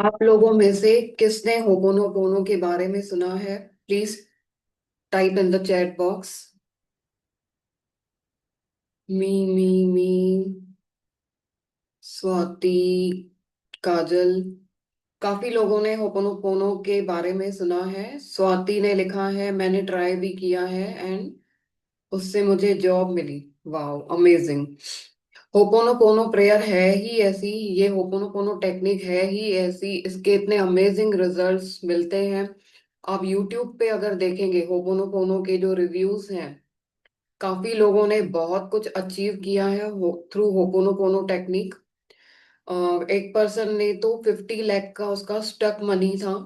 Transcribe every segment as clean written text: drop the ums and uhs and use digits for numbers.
आप लोगों में से किसने होपोनोपोनो के बारे में सुना है? Please type in the chat box. मी स्वाति, काजल। काफी लोगों ने होपोनोपोनो के बारे में सुना है। स्वाति ने लिखा है मैंने ट्राई भी किया है एंड उससे मुझे जॉब मिली। Wow, amazing. होपोनोपोनो प्रेयर है ही ऐसी, ये होपोनोपोनो टेक्निक है ही ऐसी, इसके इतने अमेजिंग रिजल्ट्स मिलते हैं। आप यूट्यूब पे अगर देखेंगे होपोनोपोनो के जो रिव्यूज हैं, काफी लोगों ने बहुत कुछ अचीव किया है थ्रू होपोनोपोनो टेक्निक। एक पर्सन ने तो 50 लाख का उसका स्टक मनी था।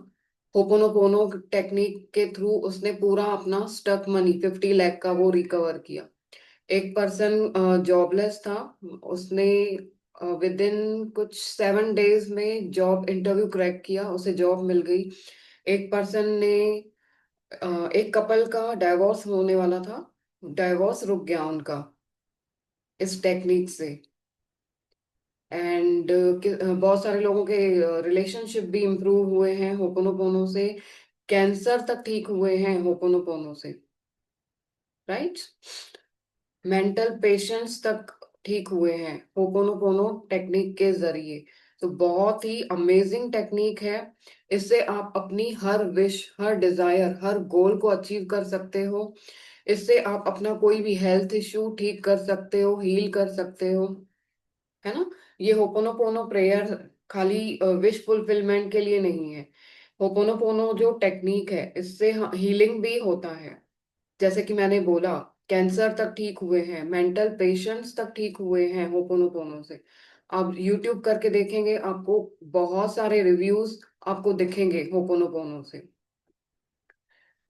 होपोनोपोनो टेक्निक के थ्रू उसने पूरा अपना स्टक मनी 50 लाख का वो रिकवर किया। एक पर्सन जॉबलेस था, उसने विद इन कुछ 7 डेज में जॉब इंटरव्यू क्रैक किया, उसे जॉब मिल गई। एक पर्सन ने एक कपल का डाइवोर्स होने वाला था, डाइवोर्स रुक गया उनका इस टेक्निक से। एंड बहुत सारे लोगों के रिलेशनशिप भी इम्प्रूव हुए हैं होपोनोपोनो से। कैंसर तक ठीक हुए हैं होपोनोपोनो से, राइट? मेंटल पेशेंट्स तक ठीक हुए हैं होपोनोपोनो टेक्निक के जरिए। तो बहुत ही अमेजिंग टेक्निक है। इससे आप अपनी हर विश, हर डिजायर, हर गोल को अचीव कर सकते हो। इससे आप अपना कोई भी हेल्थ इश्यू ठीक कर सकते हो, हील कर सकते हो, है ना? ये होपोनोपोनो प्रेयर खाली विश फुलफिलमेंट के लिए नहीं है। होपोनोपोनो जो टेक्निक है इससे हीलिंग भी होता है। जैसे कि मैंने बोला, कैंसर तक ठीक हुए हैं, मेंटल पेशेंट्स तक ठीक हुए हैं होपोनोपोनो से। आप यूट्यूब करके देखेंगे, आपको बहुत सारे रिव्यूज आपको दिखेंगे होपोनोपोनो से,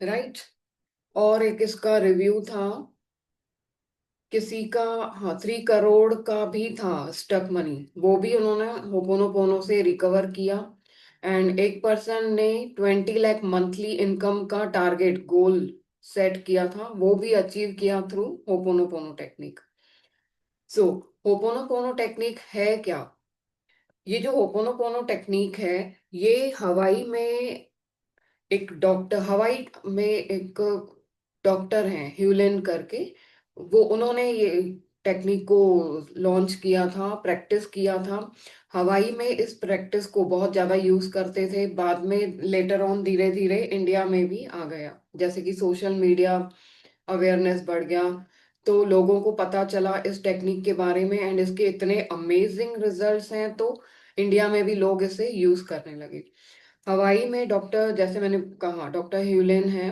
राइट? और एक इसका रिव्यू था किसी का, हाँ, 3 करोड़ का भी था स्टक मनी, वो भी उन्होंने होपोनोपोनो से रिकवर किया। एंड एक पर्सन ने 20 लाख मंथली इनकम का टारगेट गोल सेट किया था, वो भी अचीव किया थ्रू होपोनोपोनो टेक्निक। सो होपोनोपोनो टेक्निक है क्या? ये जो होपोनोपोनो टेक्निक है, ये हवाई में एक डॉक्टर, हवाई में एक डॉक्टर हैं ह्यूलेन करके, वो उन्होंने ये टेक्निक को लॉन्च किया था, प्रैक्टिस किया था। हवाई में इस प्रैक्टिस को बहुत ज्यादा यूज करते थे, बाद में लेटर ऑन धीरे धीरे इंडिया में भी आ गया, जैसे कि सोशल मीडिया अवेयरनेस बढ़ गया तो लोगों को पता चला इस टेक्निक के बारे में, एंड इसके इतने अमेजिंग रिजल्ट्स हैं तो इंडिया में भी लोग इसे यूज करने लगे। हवाई में डॉक्टर, जैसे मैंने कहा, डॉक्टर ह्यूलेन है।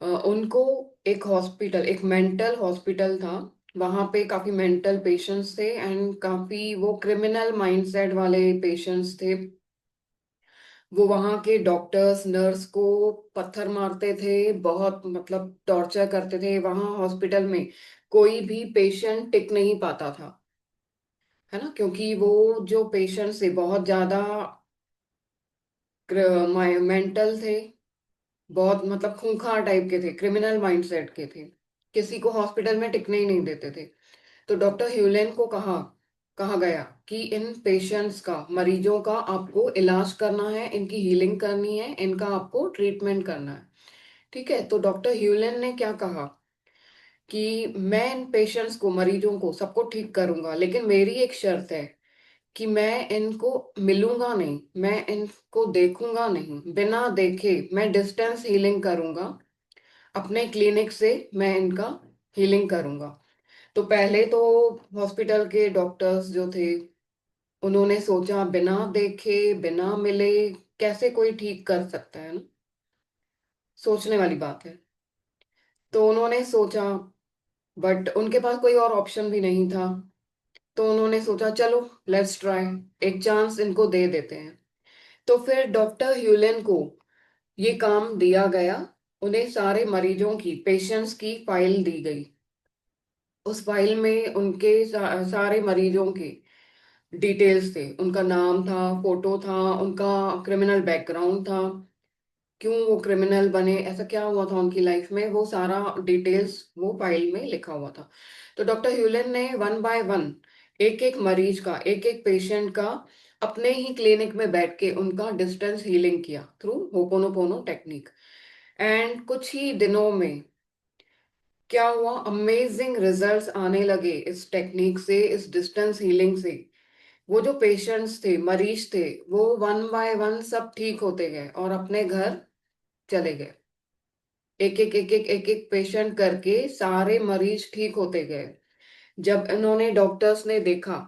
उनको एक हॉस्पिटल, एक मेंटल हॉस्पिटल था, वहां पे काफी मेंटल पेशेंट्स थे एंड काफी वो क्रिमिनल माइंडसेट वाले पेशेंट्स थे। वो वहां के डॉक्टर्स नर्स को पत्थर मारते थे, बहुत मतलब टॉर्चर करते थे। वहां हॉस्पिटल में कोई भी पेशेंट टिक नहीं पाता था, है ना? क्योंकि वो जो पेशेंट्स थे बहुत ज्यादा मेंटल थे, बहुत मतलब खूंखार टाइप के थे, क्रिमिनल माइंडसेट के थे, किसी को हॉस्पिटल में टिकने ही नहीं देते थे। तो डॉक्टर ह्यूलेन को कहा कहा गया कि इन पेशेंट्स का, मरीजों का आपको इलाज करना है, इनकी हीलिंग करनी है, इनका आपको ट्रीटमेंट करना है। ठीक है, तो डॉक्टर ह्यूलेन ने क्या कहा कि मैं इन पेशेंट्स को, मरीजों को सबको ठीक करूंगा, लेकिन मेरी एक शर्त है कि मैं इनको मिलूंगा नहीं, मैं इनको देखूंगा नहीं, बिना देखे मैं डिस्टेंस हीलिंग करूंगा, अपने क्लिनिक से मैं इनका हीलिंग करूंगा। तो पहले तो हॉस्पिटल के डॉक्टर्स जो थे, उन्होंने सोचा बिना देखे, बिना मिले कैसे कोई ठीक कर सकता है ना? सोचने वाली बात है। तो उन्होंने सोचा, बट उनके पास कोई और ऑप्शन भी नहीं था। तो उन्होंने सोचा चलो लेट्स ट्राई, एक चांस इनको दे देते हैं। तो फिर डॉक्टर ह्यूलेन को ये काम दिया गया, उन्हें सारे मरीजों की, पेशेंट्स की फाइल दी गई। उस फाइल में उनके सारे मरीजों के डिटेल्स थे, उनका नाम था, फोटो था, उनका क्रिमिनल बैकग्राउंड था, क्यों वो क्रिमिनल बने, ऐसा क्या हुआ था उनकी लाइफ में, वो सारा डिटेल्स वो फाइल में लिखा हुआ था। तो डॉक्टर ह्यूलन ने वन बाय वन, एक एक मरीज का, एक एक पेशेंट का अपने ही क्लिनिक में बैठ के उनका डिस्टेंस हीलिंग किया थ्रू होपोनोपोनो टेक्निक। एंड कुछ ही दिनों में क्या हुआ, अमेजिंग रिजल्ट्स आने लगे इस टेक्निक से, इस डिस्टेंस हीलिंग से। वो जो पेशेंट्स थे, मरीज थे, वो वन बाय वन सब ठीक होते गए और अपने घर चले गए। एक एक पेशेंट करके सारे मरीज ठीक होते गए। जब इन्होंने, डॉक्टर्स ने देखा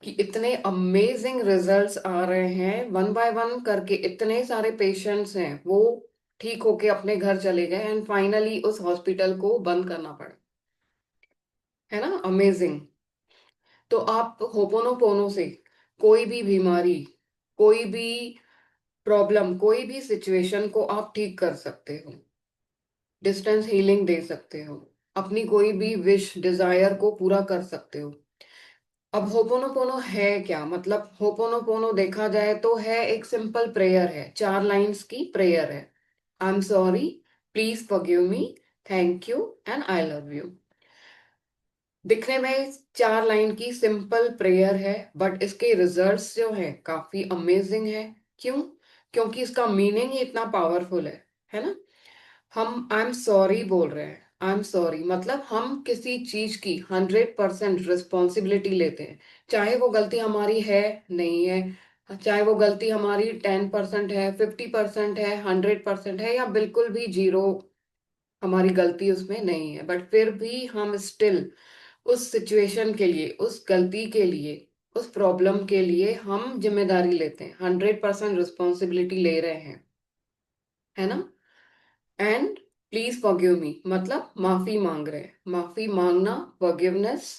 कि इतने अमेजिंग रिजल्ट्स आ रहे हैं, वन बाय वन करके इतने सारे पेशेंट्स हैं वो ठीक होके अपने घर चले गए, एंड फाइनली उस हॉस्पिटल को बंद करना पड़ा। है ना अमेजिंग। तो आप होपोनोपोनो से कोई भी बीमारी, कोई भी प्रॉब्लम, कोई भी सिचुएशन को आप ठीक कर सकते हो, डिस्टेंस हीलिंग दे सकते हो, अपनी कोई भी विश डिजायर को पूरा कर सकते हो। अब होपोनोपोनो है क्या, मतलब होपोनोपोनो देखा जाए तो है एक सिंपल प्रेयर है, 4 लाइंस की प्रेयर है। I am sorry, please forgive me, thank you and I love you. दिखने में 4 लाइन की सिंपल प्रेयर है, बट इसके रिजल्ट्स जो है काफी अमेजिंग है। क्यों? क्योंकि इसका मीनिंग ही इतना पावरफुल है ना। हम आई एम सॉरी बोल रहे हैं, आई एम सॉरी मतलब हम किसी चीज की 100% रिस्पॉन्सिबिलिटी लेते हैं, चाहे वो गलती हमारी है, नहीं है, चाहे वो गलती हमारी 10% है, 50% है, 100% है, या बिल्कुल भी जीरो, हमारी गलती उसमें नहीं है, बट फिर भी हम स्टिल उस सिचुएशन के लिए, उस गलती के लिए, उस प्रॉब्लम के लिए हम जिम्मेदारी लेते हैं, 100% रिस्पॉन्सिबिलिटी ले रहे हैं, है ना। एंड प्लीज फॉरगिव मी मतलब माफी मांग रहे हैं, माफी मांगना, फॉरगिवनेस।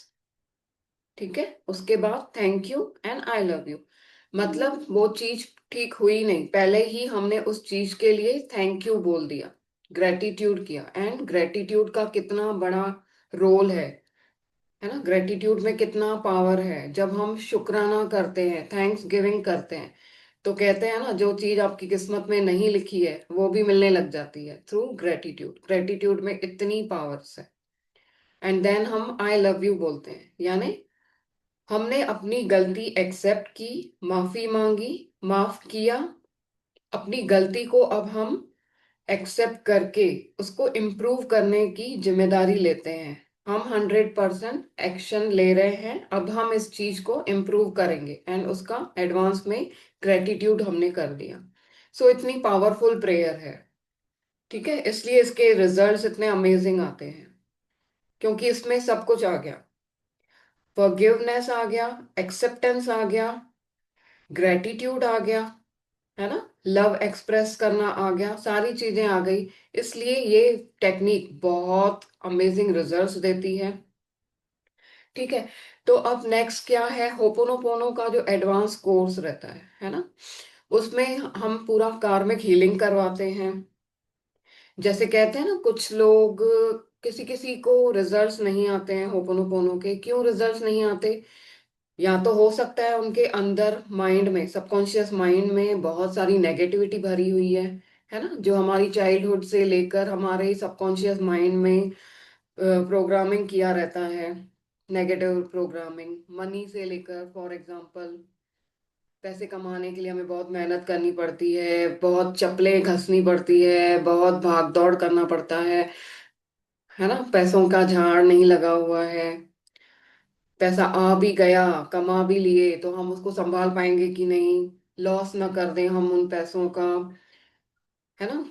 ठीक है, उसके बाद thank you and I love you, मतलब वो चीज ठीक हुई नहीं, पहले ही हमने उस चीज के लिए थैंक यू बोल दिया, ग्रेटिट्यूड किया। एंड ग्रेटिट्यूड का कितना बड़ा रोल है ना, ग्रेटिट्यूड में कितना पावर है। जब हम शुक्राना करते हैं, थैंक्स गिविंग करते हैं, तो कहते हैं ना, जो चीज आपकी किस्मत में नहीं लिखी है वो भी मिलने लग जाती है थ्रू ग्रेटिट्यूड। ग्रेटिट्यूड में इतनी पावर्स है। एंड देन हम आई लव यू बोलते हैं, यानी हमने अपनी गलती एक्सेप्ट की, माफी मांगी, माफ किया, अपनी गलती को अब हम एक्सेप्ट करके उसको इम्प्रूव करने की जिम्मेदारी लेते हैं। हम 100% एक्शन ले रहे हैं, अब हम इस चीज को इम्प्रूव करेंगे, एंड उसका एडवांस में ग्रेटिट्यूड हमने कर दिया। सो इतनी पावरफुल प्रेयर है। ठीक है, इसलिए इसके रिजल्ट्स इतने अमेजिंग आते हैं, क्योंकि इसमें सब कुछ आ गया, फॉरगिवनेस आ गया, एक्सेप्टेंस आ गया, ग्रेटिट्यूड आ गया, है ना, लव एक्सप्रेस करना आ गया, सारी चीजें आ गई। इसलिए ये टेक्निक बहुत अमेजिंग रिजल्ट्स देती है। ठीक है, तो अब नेक्स्ट क्या है, होपोनोपोनो का जो एडवांस कोर्स रहता है ना, उसमें हम पूरा कार्मिक हीलिंग करवाते हैं। जैसे कहते हैं ना, कुछ लोग, किसी किसी को रिजल्ट्स नहीं आते हैं होपोनोपोनो के, क्यों रिजल्ट्स नहीं आते? या तो हो सकता है उनके अंदर माइंड में, सबकॉन्शियस माइंड में बहुत सारी नेगेटिविटी भरी हुई है ना, जो हमारी चाइल्डहुड से लेकर हमारे सबकॉन्शियस माइंड में प्रोग्रामिंग किया रहता है। नेगेटिव प्रोग्रामिंग, मनी से लेकर, फॉर एग्जांपल पैसे कमाने के लिए हमें बहुत मेहनत करनी पड़ती है, बहुत चप्पलें घसनी पड़ती है, बहुत भाग दौड़ करना पड़ता है ना, पैसों का झाड़ नहीं लगा हुआ है। पैसा आ भी गया, कमा भी लिए, तो हम उसको संभाल पाएंगे कि नहीं, लॉस ना कर दें हम उन पैसों का, है ना।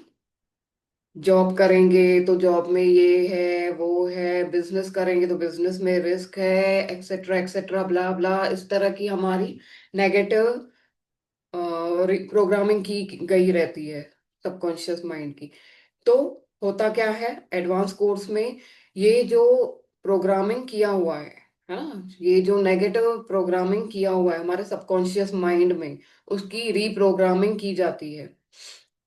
जॉब करेंगे तो जॉब में ये है वो है, बिजनेस करेंगे तो बिजनेस में रिस्क है, एक्सेट्रा एक्सेट्रा, ब्ला ब्ला, इस तरह की हमारी नेगेटिव प्रोग्रामिंग की गई रहती है सबकॉन्शियस माइंड की। तो होता क्या है, एडवांस कोर्स में ये जो प्रोग्रामिंग किया हुआ है ना, ये जो नेगेटिव प्रोग्रामिंग किया हुआ है हमारे सबकॉन्शियस माइंड में, उसकी रीप्रोग्रामिंग की जाती है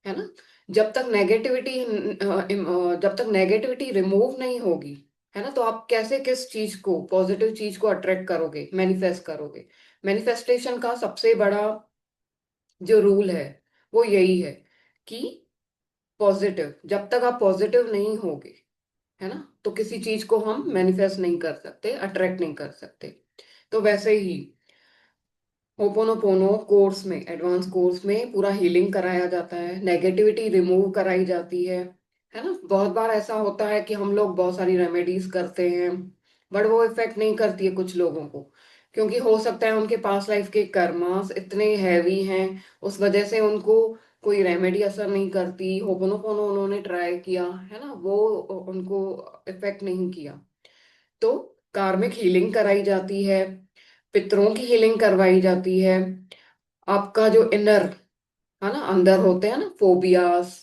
ना। जब तक नेगेटिविटी जब तक नेगेटिविटी रिमूव नहीं होगी, है ना, तो आप कैसे किस चीज को, पॉजिटिव चीज को अट्रैक्ट करोगे, मैनिफेस्ट करोगे। मैनिफेस्टेशन का सबसे बड़ा जो रूल है वो यही है कि पॉजिटिव, जब तक आप पॉजिटिव नहीं होगे, है ना, तो किसी चीज को हम मैनिफेस्ट नहीं कर सकते, अट्रैक्ट नहीं कर सकते। तो वैसे ही होपोनोपोनो कोर्स में, एडवांस कोर्स में पूरा हीलिंग कराया जाता है, नेगेटिविटी रिमूव कराई जाती है ना। बहुत बार ऐसा होता है कि हम लोग बहुत सारी रेमेडीज करते हैं, बट वो इफेक्ट नहीं करती है कुछ लोगों को, क्योंकि हो सकता है उनके पास लाइफ के कर्मास इतने हैवी हैं, उस वजह से उनको कोई रेमेडी असर नहीं करती। होपोनोपोनो उन्होंने ट्राई किया है ना, वो उनको इफेक्ट नहीं किया। तो कार्मिक हीलिंग कराई जाती है, पितरों की हीलिंग करवाई जाती है। आपका जो इनर है ना, अंदर होते हैं ना फोबियास,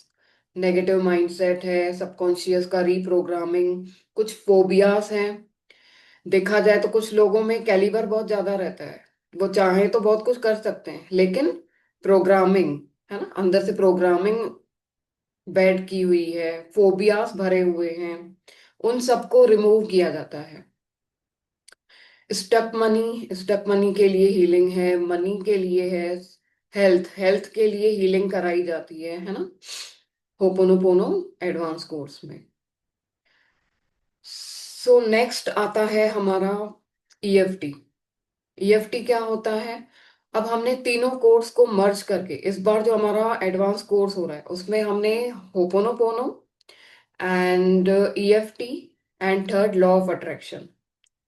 नेगेटिव माइंडसेट है, सबकॉन्शियस का रीप्रोग्रामिंग, कुछ फोबियास हैं। देखा जाए तो कुछ लोगों में कैलिबर बहुत ज्यादा रहता है, वो चाहे तो बहुत कुछ कर सकते हैं, लेकिन प्रोग्रामिंग है ना, अंदर से प्रोग्रामिंग बैड की हुई है, फोबियास भरे हुए हैं, उन सबको रिमूव किया जाता है। स्टक मनी के लिए हीलिंग है, मनी के लिए है, हेल्थ के लिए हीलिंग कराई जाती है ना, होपोनोपोनो एडवांस कोर्स में। सो नेक्स्ट आता है हमारा ईएफटी। ईएफटी क्या होता है? अब हमने तीनों कोर्स को मर्ज करके, इस बार जो हमारा एडवांस कोर्स हो रहा है उसमें हमने ho'oponopono and EFT and third law of attraction,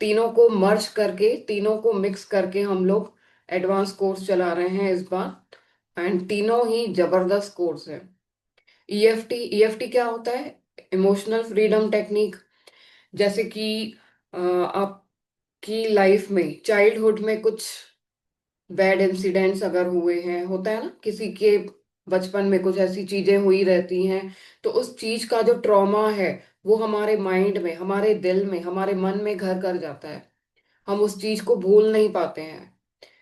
तीनों को मर्ज करके, तीनों को मिक्स करके हम लोग एडवांस कोर्स चला रहे हैं इस बार, एंड तीनों ही जबरदस्त कोर्स है। ईएफटी क्या होता है? Emotional freedom technique. जैसे कि आपकी लाइफ में चाइल्डहुड में कुछ बैड इंसिडेंट्स अगर हुए हैं, होता है ना किसी के बचपन में कुछ ऐसी चीजें हुई रहती हैं, तो उस चीज का जो ट्रॉमा है वो हमारे माइंड में, हमारे दिल में, हमारे मन में घर कर जाता है। हम उस चीज को भूल नहीं पाते हैं,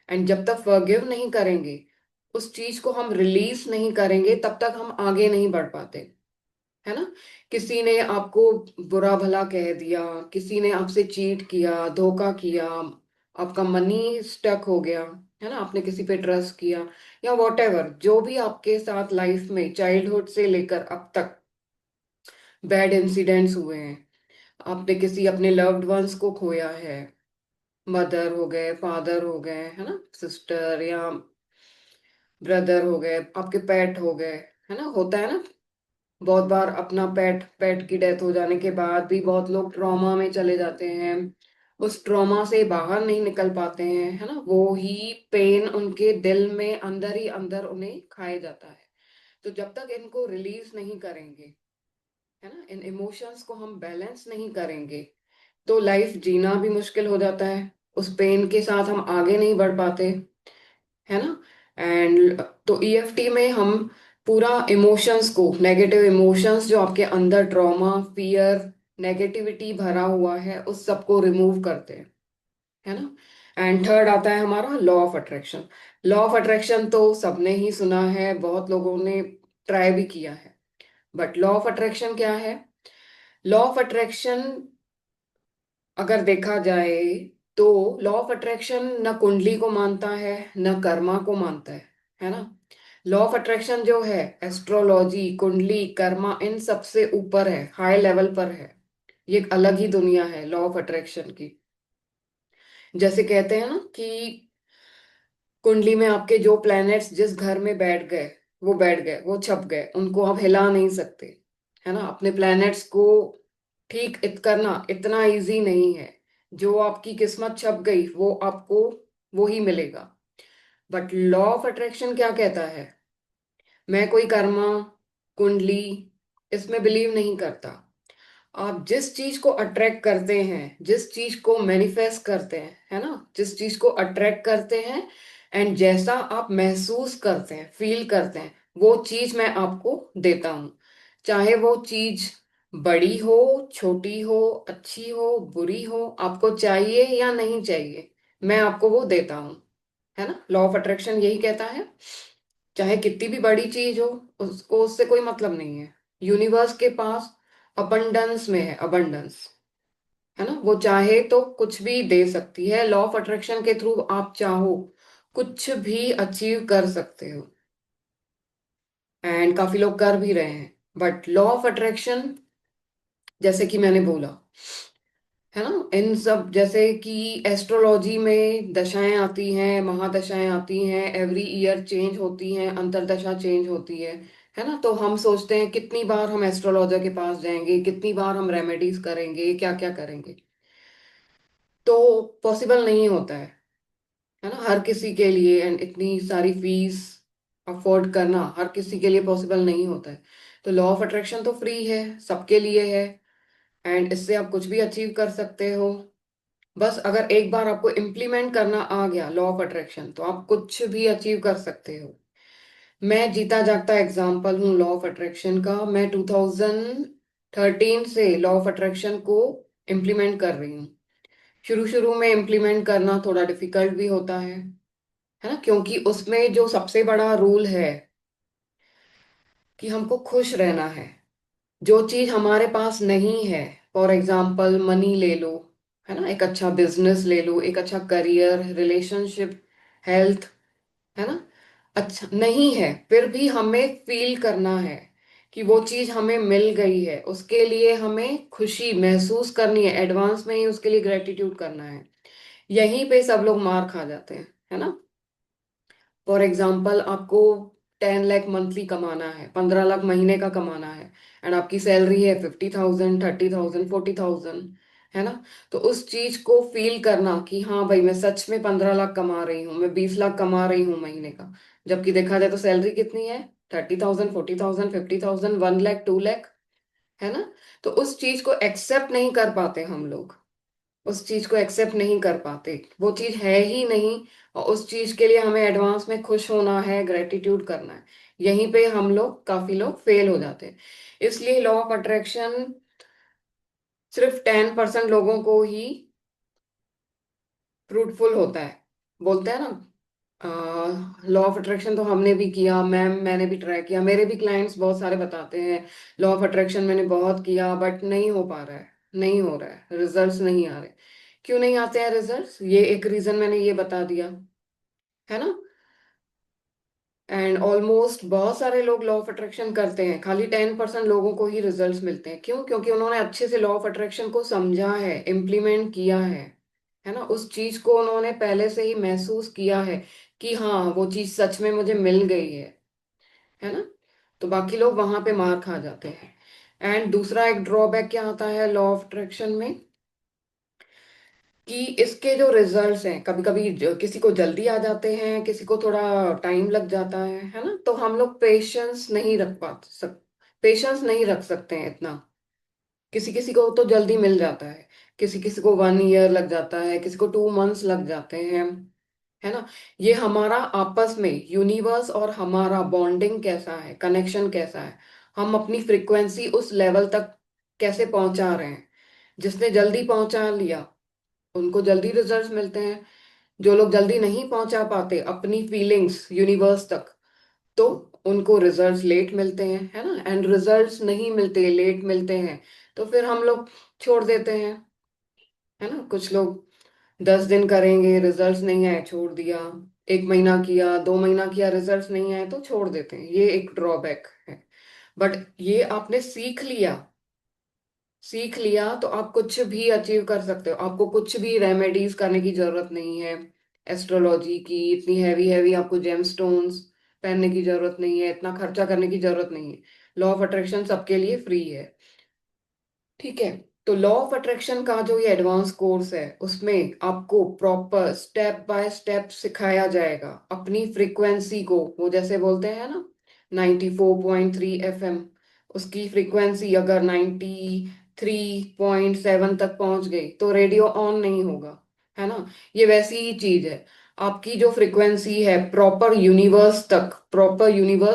एंड जब तक फॉरगिव नहीं करेंगे, उस चीज को हम रिलीज नहीं करेंगे, तब तक हम आगे नहीं बढ़ पाते, है ना। किसी ने आपको बुरा भला कह दिया, किसी ने आपसे चीट किया, धोखा किया, आपका मनी स्टक हो गया, है ना, आपने किसी पे ट्रस्ट किया, या वॉट एवर जो भी आपके साथ लाइफ में चाइल्डहुड से लेकर अब तक बैड इंसिडेंट्स हुए हैं, आपने किसी अपने लव्ड वंस को खोया है, मदर हो गए, फादर हो गए, है ना, सिस्टर या ब्रदर हो गए, आपके पेट हो गए, है ना, होता है ना। बहुत बार अपना पेट पेट की डेथ हो जाने के बाद भी बहुत लोग ट्रॉमा में चले जाते हैं, उस ट्रॉमा से बाहर नहीं निकल पाते हैं, है ना, वो ही पेन उनके दिल में अंदर ही अंदर उन्हें खाए जाता है। तो जब तक इनको रिलीज नहीं करेंगे, है ना, इन इमोशंस को हम बैलेंस नहीं करेंगे, तो लाइफ जीना भी मुश्किल हो जाता है, उस पेन के साथ हम आगे नहीं बढ़ पाते, है ना। एंड तो ईएफटी में हम पूरा इमोशंस को, नेगेटिव इमोशंस जो आपके अंदर ट्रॉमा, फियर, नेगेटिविटी भरा हुआ है, उस सबको रिमूव करते हैं, है ना। एंड थर्ड आता है हमारा law of attraction. Law of attraction तो सबने ही सुना है, बहुत लोगों ने ट्राई भी किया है, बट लॉ ऑफ अट्रैक्शन क्या है? लॉ ऑफ अट्रैक्शन अगर देखा जाए तो लॉ ऑफ अट्रैक्शन न कुंडली को मानता है, न कर्मा को मानता है ना। लॉ ऑफ अट्रैक्शन जो है, एस्ट्रोलॉजी, कुंडली, कर्मा, इन सबसे ऊपर है, हाई लेवल पर है। ये एक अलग ही दुनिया है लॉ ऑफ अट्रैक्शन की। जैसे कहते हैं ना कि कुंडली में आपके जो प्लैनेट्स जिस घर में बैठ गए, वो बैठ गए, वो छप गए, उनको आप हिला नहीं सकते, है ना। अपने प्लैनेट्स को ठीक करना इतना इजी नहीं है। जो आपकी किस्मत छप गई वो आपको वो ही मिलेगा। बट लॉ ऑफ अट्रैक्शन क्या कहता है? मैं कोई कर्मा, कुंडली, इसमें बिलीव नहीं करता। आप जिस चीज को अट्रैक्ट करते हैं, जिस चीज को मैनिफेस्ट करते हैं, है ना, जिस चीज को अट्रैक्ट करते हैं, एंड जैसा आप महसूस करते हैं, फील करते हैं, वो चीज मैं आपको देता हूँ। चाहे वो चीज बड़ी हो, छोटी हो, अच्छी हो, बुरी हो, आपको चाहिए या नहीं चाहिए, मैं आपको वो देता हूँ, है ना। लॉ ऑफ अट्रैक्शन यही कहता है, चाहे कितनी भी बड़ी चीज हो, उसको उससे कोई मतलब नहीं है। यूनिवर्स के पास अबंडेंस में है, अबंडेंस, है ना, वो चाहे तो कुछ भी दे सकती है। लॉ ऑफ अट्रैक्शन के थ्रू आप चाहो कुछ भी अचीव कर सकते हो, एंड काफी लोग कर भी रहे हैं। बट लॉ ऑफ अट्रैक्शन, जैसे कि मैंने बोला, है ना। इन सब जैसे कि एस्ट्रोलॉजी में दशाएं आती हैं, महादशाएं आती हैं, एवरी ईयर चेंज होती हैं, अंतर्दशा चेंज होती है ना। तो हम सोचते हैं कितनी बार हम एस्ट्रोलॉजर के पास जाएंगे, कितनी बार हम रेमेडीज करेंगे, क्या क्या करेंगे। तो पॉसिबल नहीं होता है ना, हर किसी के लिए। एंड इतनी सारी फीस अफोर्ड करना हर किसी के लिए पॉसिबल नहीं होता है। तो लॉ ऑफ अट्रैक्शन तो फ्री है, सबके लिए है। एंड इससे आप कुछ भी अचीव कर सकते हो। बस अगर एक बार आपको इम्प्लीमेंट करना आ गया लॉ ऑफ अट्रैक्शन, तो आप कुछ भी अचीव कर सकते हो। मैं जीता जागता एग्जाम्पल हूँ लॉ ऑफ अट्रैक्शन का। मैं 2013 से लॉ ऑफ अट्रैक्शन को इम्प्लीमेंट कर रही हूँ। शुरू शुरू में इम्प्लीमेंट करना थोड़ा डिफिकल्ट भी होता है ना, क्योंकि उसमें जो सबसे बड़ा रूल है कि हमको खुश रहना है। जो चीज हमारे पास नहीं है, फॉर एग्जाम्पल मनी ले लो, है ना, एक अच्छा बिजनेस ले लो, एक अच्छा करियर, रिलेशनशिप, हेल्थ, है ना, अच्छा नहीं है, फिर भी हमें फील करना है कि वो चीज हमें मिल गई है। उसके लिए हमें खुशी महसूस करनी है, एडवांस में ही उसके लिए ग्रेटिट्यूड करना है। यहीं पे सब लोग मार खा जाते हैं, है ना। फॉर एग्जाम्पल आपको 10 लाख मंथली कमाना है, 15 लाख महीने का कमाना है, एंड आपकी सैलरी है 50,000, 30,000, 40,000, है ना। तो उस चीज को फील करना कि हाँ भाई मैं सच में 15 लाख कमा रही हूँ, मैं 20 लाख कमा रही हूँ महीने का। जबकि देखा जाए तो सैलरी कितनी है, 30,000, 40,000, 50,000, 1 लाख, 2 लाख, है ना। तो उस चीज को एक्सेप्ट नहीं कर पाते हम लोग, उस चीज को एक्सेप्ट नहीं कर पाते, वो चीज है ही नहीं। और उस चीज के लिए हमें एडवांस में खुश होना है, ग्रेटिट्यूड करना है। यहीं पे हम लोग, काफी लोग फेल हो जाते हैं। इसलिए लॉ ऑफ अट्रैक्शन सिर्फ 10% लोगों को ही फ्रूटफुल होता है। बोलते हैं ना, लॉ ऑफ अट्रैक्शन तो हमने भी किया, मैंने भी ट्राई किया, मेरे भी क्लाइंट्स बहुत सारे बताते हैं लॉ ऑफ अट्रैक्शन मैंने बहुत किया बट नहीं हो पा रहा है, नहीं हो रहा है, रिजल्ट्स नहीं आ रहे। क्यों नहीं आते हैं रिजल्ट्स, ये एक रीजन मैंने ये बता दिया, है ना। एंड ऑलमोस्ट बहुत सारे लोग लॉ ऑफ अट्रैक्शन करते हैं, खाली 10% लोगों को ही रिजल्ट्स मिलते हैं। क्यों? क्योंकि उन्होंने अच्छे से लॉ ऑफ अट्रैक्शन को समझा है, इम्प्लीमेंट किया है ना, उस चीज को उन्होंने पहले से ही महसूस किया है कि हाँ वो चीज सच में मुझे मिल गई है ना। तो बाकी लोग वहां पे मार खा जाते हैं। एंड दूसरा एक ड्रॉबैक क्या आता है लॉ ऑफ अट्रैक्शन में, कि इसके जो रिजल्ट्स हैं कभी कभी किसी को जल्दी आ जाते हैं, किसी को थोड़ा टाइम लग जाता है ना। तो हम लोग पेशेंस नहीं रख सकते हैं इतना। किसी किसी को तो जल्दी मिल जाता है, किसी किसी को 1 ईयर लग जाता है, किसी को 2 मंथ्स लग जाते हैं, है ना। ये हमारा आपस में यूनिवर्स और हमारा बॉन्डिंग कैसा है, कनेक्शन कैसा है, हम अपनी फ्रिक्वेंसी उस लेवल तक कैसे पहुंचा रहे हैं। जिसने जल्दी पहुंचा लिया उनको जल्दी रिजल्ट्स मिलते हैं। जो लोग जल्दी नहीं पहुंचा पाते अपनी फीलिंग्स यूनिवर्स तक, तो उनको रिजल्ट्स लेट मिलते हैं, है ना। एंड रिजल्ट्स नहीं मिलते, लेट मिलते हैं, तो फिर हम लोग छोड़ देते हैं, है ना। कुछ लोग 10 दिन करेंगे, रिजल्ट्स नहीं आए, छोड़ दिया। 1 महीना किया, 2 महीना किया, रिजल्ट्स नहीं आए तो छोड़ देते हैं। ये एक ड्रॉबैक है। बट ये आपने सीख लिया तो आप कुछ भी अचीव कर सकते हो। आपको कुछ भी रेमेडीज करने की जरूरत नहीं है। एस्ट्रोलॉजी की इतनी हैवी हैवी आपको जेम स्टोन्स पहनने की जरूरत नहीं है, इतना खर्चा करने की जरूरत नहीं है। लॉ ऑफ अट्रैक्शन सबके लिए फ्री है। ठीक है। तो लॉ ऑफ अट्रैक्शन का जो ये एडवांस कोर्स है उसमें आपको प्रॉपर स्टेप बाय स्टेप सिखाया जाएगा अपनी फ्रीक्वेंसी को। वो जैसे बोलते हैं ना 94.3 FM, उसकी फ्रीक्वेंसी अगर 93.7 तक पहुंच गई तो रेडियो ऑन नहीं होगा, है ना। ये वैसी ही चीज है। आपकी जो फ्रीक्वेंसी है प्रॉपर यूनिवर्स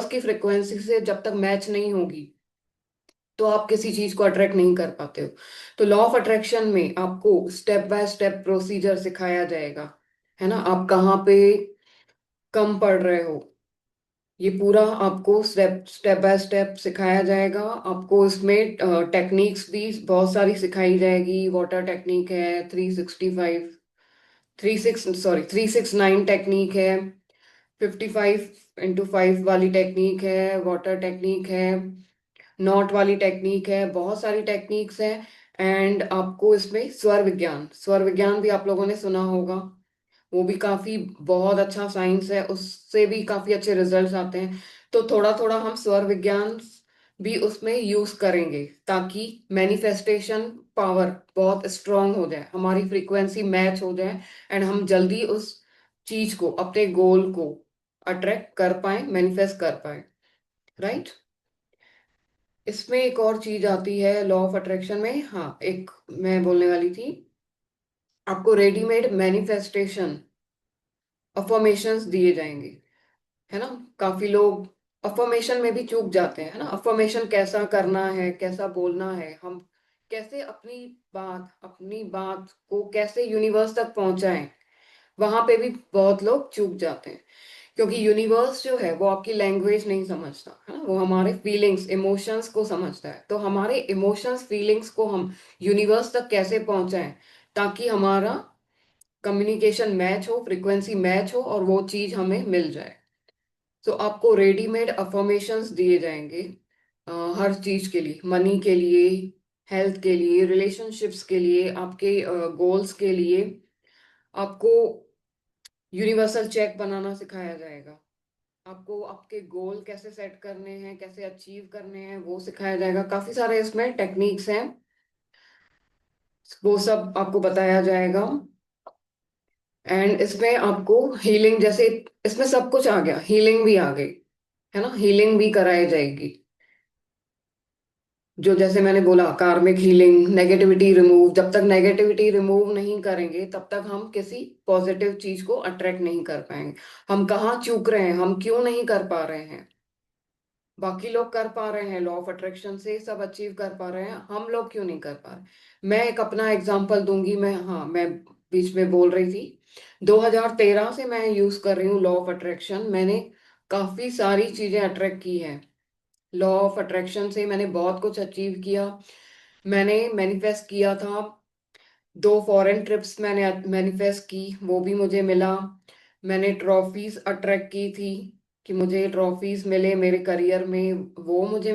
की फ्रीक्वेंसी से जब तक मैच नहीं होगी, तो आप किसी चीज को अट्रैक्ट नहीं कर पाते हो। तो लॉ ऑफ अट्रैक्शन में आपको स्टेप बाय स्टेप प्रोसीजर सिखाया जाएगा, है ना। आप कहाँ पे कम पढ़ रहे हो, ये पूरा आपको स्टेप स्टेप बाय स्टेप सिखाया जाएगा। आपको इसमें टेक्निक्स भी बहुत सारी सिखाई जाएगी। वाटर टेक्निक है, 365, 369 टेक्निक है, 55x5 वाली टेक्निक है, वाटर टेक्निक है, नॉट वाली टेक्निक है, बहुत सारी टेक्निक्स हैं। एंड आपको इसमें स्वर विज्ञान भी आप लोगों ने सुना होगा। वो भी काफी बहुत अच्छा साइंस है, उससे भी काफी अच्छे रिजल्ट्स आते हैं। तो थोड़ा थोड़ा हम स्वर विज्ञान भी उसमें यूज करेंगे, ताकि मैनिफेस्टेशन पावर बहुत स्ट्रांग हो जाए, हमारी फ्रीक्वेंसी मैच हो जाए, एंड हम जल्दी उस चीज को, अपने गोल को अट्रैक्ट कर पाए, मैनिफेस्ट कर पाए। राइट। इसमें एक और चीज आती है लॉ ऑफ अट्रैक्शन में, हाँ, एक मैं बोलने वाली थी, आपको रेडीमेड मैनिफेस्टेशन अफर्मेशंस दिए जाएंगे, है ना। काफी लोग अफर्मेशन में भी चूक जाते हैं, है ना। अफर्मेशन कैसा करना है, कैसा बोलना है, हम कैसे अपनी बात को कैसे यूनिवर्स तक पहुंचाएं, वहां पे भी बहुत लोग चूक जाते हैं। क्योंकि यूनिवर्स जो है वो आपकी लैंग्वेज नहीं समझता, है ना, वो हमारे फीलिंग्स इमोशंस को समझता है। तो हमारे इमोशंस फीलिंग्स को हम यूनिवर्स तक कैसे पहुंचाएं, ताकि हमारा कम्युनिकेशन मैच हो, फ्रीक्वेंसी मैच हो, और वो चीज हमें मिल जाए। तो आपको रेडीमेड अफर्मेशंस दिए जाएंगे, हर चीज के लिए, मनी के लिए, हेल्थ के लिए, रिलेशनशिप्स के लिए, आपके गोल्स के लिए। आपको यूनिवर्सल चेक बनाना सिखाया जाएगा, आपको आपके गोल कैसे सेट करने हैं, कैसे अचीव करने हैं, वो सिखाया जाएगा। काफी सारे इसमें टेक्निक्स हैं, वो सब आपको बताया जाएगा। एंड इसमें आपको हीलिंग जैसे, इसमें सब कुछ आ गया, हीलिंग भी आ गई, है ना, हीलिंग भी कराई जाएगी। जो जैसे मैंने बोला, कार्मिक हीलिंग, नेगेटिविटी रिमूव, जब तक नेगेटिविटी रिमूव नहीं करेंगे तब तक हम किसी पॉजिटिव चीज को अट्रैक्ट नहीं कर पाएंगे। हम कहाँ चूक रहे हैं, हम क्यों नहीं कर पा रहे हैं, बाकी लोग कर पा रहे हैं, लॉ ऑफ अट्रैक्शन से सब अचीव कर पा रहे हैं, हम लोग क्यों नहीं कर पा रहे। मैं एक अपना एग्जांपल दूंगी, मैं बीच में बोल रही थी, 2013 से मैं यूज कर रही हूँ लॉ ऑफ अट्रैक्शन। मैंने काफी सारी चीजें अट्रैक्ट की हैं, लॉ ऑफ अट्रैक्शन से मैंने बहुत कुछ अचीव किया। मैंने मैनिफेस्ट किया था, 2 फॉरेन ट्रिप्स मैंने मैनिफेस्ट की, वो भी मुझे मिला। मैंने ट्रॉफीज अट्रैक्ट की थी, कि मुझे ट्रॉफीज मिले मेरे करियर में, वो मुझे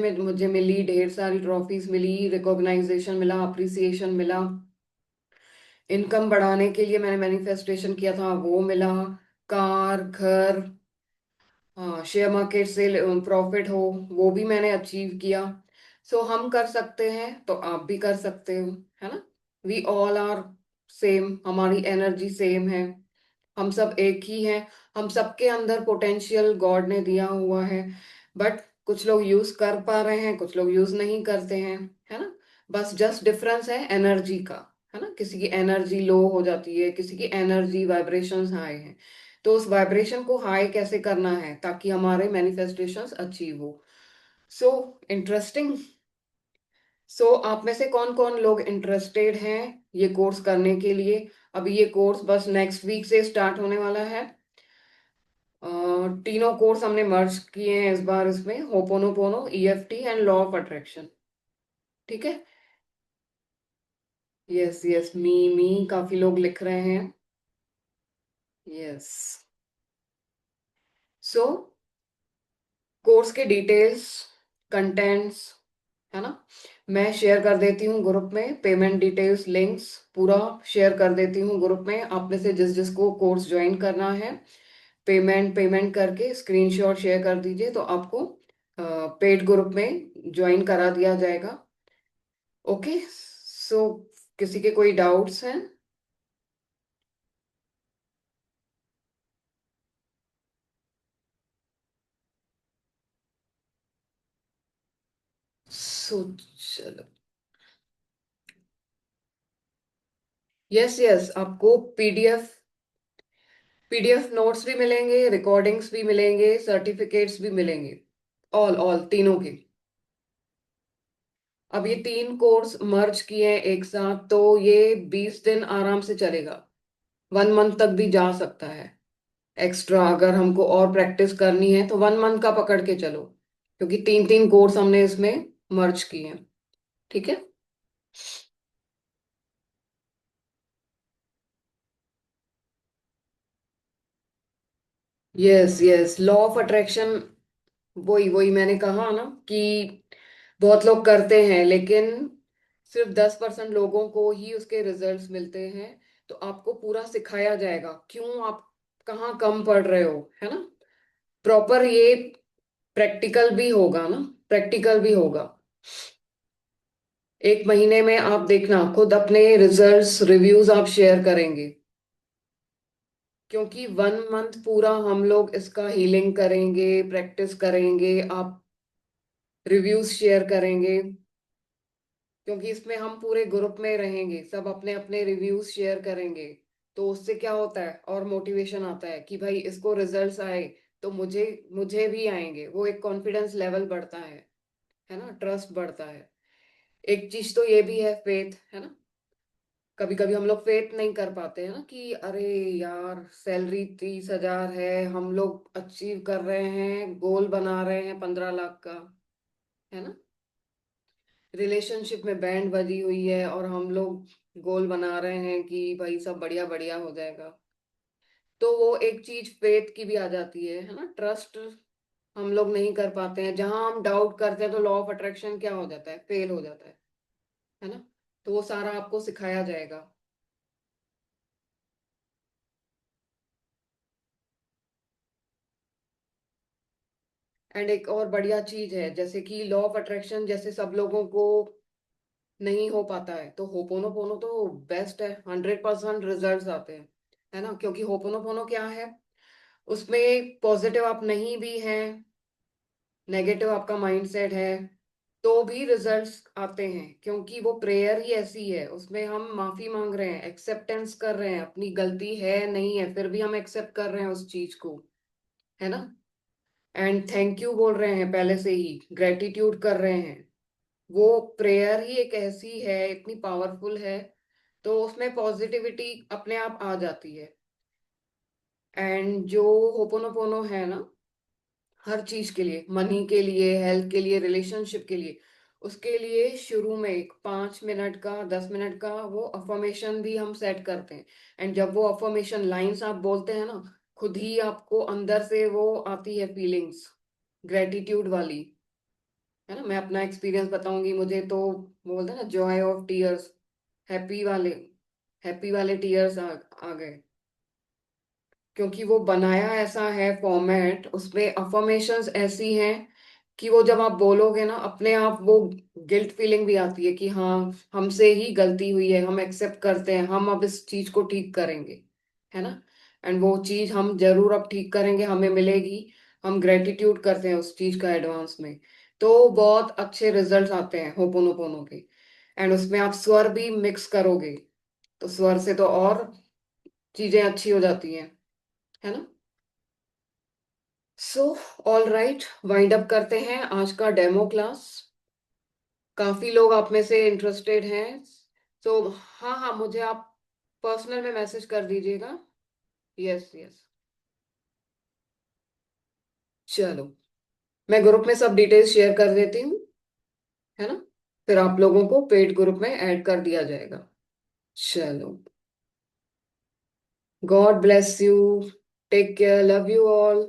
मिली, ढेर सारी ट्रॉफीज मिली, रिकॉग्नाइजेशन मिला, अप्रिसिएशन मिला। इनकम बढ़ाने के लिए मैंने मैनिफेस्टेशन किया था, वो मिला। कार, घर, हाँ, शेयर मार्केट से प्रॉफिट हो, वो भी मैंने अचीव किया। सो हम कर सकते हैं तो आप भी कर सकते हो, है ना। वी ऑल आर सेम, हमारी एनर्जी सेम है, हम सब एक ही हैं। हम सबके अंदर पोटेंशियल गॉड ने दिया हुआ है, बट कुछ लोग यूज कर पा रहे हैं, कुछ लोग यूज नहीं करते हैं, है ना। बस जस्ट डिफरेंस है एनर्जी का, है ना। किसी की एनर्जी लो हो जाती है, किसी की एनर्जी वाइब्रेशंस हाई है। तो उस वाइब्रेशन को हाई कैसे करना है, ताकि हमारे मैनिफेस्टेशंस अचीव हो। So interesting. सो आप में से कौन कौन लोग इंटरेस्टेड हैं ये कोर्स करने के लिए। अभी ये कोर्स बस नेक्स्ट वीक से स्टार्ट होने वाला है। तीनों कोर्स हमने मर्ज किए हैं इस बार इसमें, ho'oponopono, EFT and law of attraction. ठीक है। यस यस, मी काफी लोग लिख रहे हैं। यस। सो कोर्स के डिटेल्स, कंटेंट्स, है ना, मैं शेयर कर देती हूँ ग्रुप में, पेमेंट डिटेल्स, लिंक्स पूरा शेयर कर देती हूँ ग्रुप में। आप में से जिस जिसको कोर्स ज्वाइन करना है, पेमेंट पेमेंट करके स्क्रीनशॉट शेयर कर दीजिए, तो आपको पेड ग्रुप में ज्वाइन करा दिया जाएगा। ओके। सो किसी के कोई डाउट्स हैं। सो चलो, यस यस, आपको पीडीएफ नोट्स भी मिलेंगे, रिकॉर्डिंग्स भी मिलेंगे, सर्टिफिकेट्स भी मिलेंगे, ऑल ऑल तीनों के। अब ये 3 कोर्स मर्ज किए हैं एक साथ, तो ये 20 दिन आराम से चलेगा, 1 मंथ तक भी जा सकता है। एक्स्ट्रा अगर हमको और प्रैक्टिस करनी है तो 1 मंथ का पकड़ के चलो, क्योंकि 3 3 कोर्स हमने इसमें मर्ज किए हैं। ठीक है। Yes yes, law of attraction, वही वही मैंने कहा ना, कि बहुत लोग करते हैं, लेकिन सिर्फ 10% लोगों को ही उसके रिजल्ट्स मिलते हैं। तो आपको पूरा सिखाया जाएगा क्यों आप कहाँ कम पढ़ रहे हो, है ना। प्रॉपर ये प्रैक्टिकल भी होगा ना, प्रैक्टिकल भी होगा। 1 महीने में आप देखना खुद अपने रिजल्ट्स रिव्यूज आप शेयर करेंगे। क्योंकि 1 मंथ पूरा हम लोग इसका हीलिंग करेंगे, प्रैक्टिस करेंगे, आप रिव्यूज शेयर करेंगे। क्योंकि इसमें हम पूरे ग्रुप में रहेंगे, सब अपने अपने रिव्यूज शेयर करेंगे। तो उससे क्या होता है और मोटिवेशन आता है कि भाई इसको रिजल्ट्स आए तो मुझे मुझे भी आएंगे, वो एक कॉन्फिडेंस लेवल बढ़ता है ना, ट्रस्ट बढ़ता है। एक चीज तो ये भी है, फेथ, है ना। कभी कभी हम लोग फेथ नहीं कर पाते हैं ना कि अरे यार सैलरी 30,000 है, हम लोग अचीव कर रहे हैं, गोल बना रहे हैं 15 लाख का, है ना। रिलेशनशिप में बैंड बजी हुई है और हम लोग गोल बना रहे हैं कि भाई सब बढ़िया बढ़िया हो जाएगा। तो वो एक चीज फेथ की भी आ जाती है ना, ट्रस्ट हम लोग नहीं कर पाते हैं। जहां हम डाउट करते हैं तो लॉ ऑफ अट्रैक्शन क्या हो जाता है, फेल हो जाता है ना। तो वो सारा आपको सिखाया जाएगा। एंड एक और बढ़िया चीज है, जैसे कि लॉ ऑफ अट्रैक्शन जैसे सब लोगों को नहीं हो पाता है, तो होपोनोपोनो तो बेस्ट है, 100% रिजल्ट्स आते हैं, है ना। क्योंकि होपोनोपोनो क्या है, उसमें पॉजिटिव आप नहीं भी हैं, नेगेटिव आपका माइंडसेट है, तो भी रिजल्ट्स आते हैं। क्योंकि वो प्रेयर ही ऐसी है, उसमें हम माफी मांग रहे हैं, एक्सेप्टेंस कर रहे हैं, अपनी गलती है नहीं है फिर भी हम एक्सेप्ट कर रहे हैं उस चीज को, है ना। एंड थैंक यू बोल रहे हैं, पहले से ही ग्रेटिट्यूड कर रहे हैं। वो प्रेयर ही एक ऐसी है, इतनी पावरफुल है, तो उसमें पॉजिटिविटी अपने आप आ जाती है। एंड जो होपोनोपोनो है ना, हर चीज के लिए, मनी के लिए, हेल्थ के लिए, रिलेशनशिप के लिए, उसके लिए शुरू में एक 5 मिनट का, 10 मिनट का वो अफर्मेशन भी हम सेट करते हैं। एंड जब वो अफर्मेशन लाइंस आप बोलते हैं ना, खुद ही आपको अंदर से वो आती है फीलिंग्स, ग्रेटिट्यूड वाली, है ना। मैं अपना एक्सपीरियंस बताऊंगी, मुझे तो वो बोलते हैं ना जॉय ऑफ टीयर्स, हैप्पी वाले, हैप्पी वाले टीयर्स आ गए। क्योंकि वो बनाया ऐसा है फॉर्मेट, उसमें अफर्मेशंस ऐसी हैं कि वो जब आप बोलोगे ना, अपने आप वो गिल्ट फीलिंग भी आती है कि हाँ हमसे ही गलती हुई है, हम एक्सेप्ट करते हैं, हम अब इस चीज को ठीक करेंगे, है ना। एंड वो चीज हम जरूर अब ठीक करेंगे, हमें मिलेगी। हम ग्रेटिट्यूड करते हैं उस चीज का एडवांस में। तो बहुत अच्छे रिजल्ट्स आते हैं होपोनोपोनो के। एंड उसमें आप स्वर भी मिक्स करोगे, तो स्वर से तो और चीजें अच्छी हो जाती हैं, है ना। So all right, wind up करते हैं आज का डेमो क्लास। काफी लोग आप में से इंटरेस्टेड हैं। सो हाँ हाँ, मुझे आप पर्सनल में मैसेज कर दीजिएगा। यस यस, चलो, मैं ग्रुप में सब डिटेल्स शेयर कर देती हूँ, है ना। फिर आप लोगों को पेड ग्रुप में ऐड कर दिया जाएगा। चलो, God bless you, take care, love you all.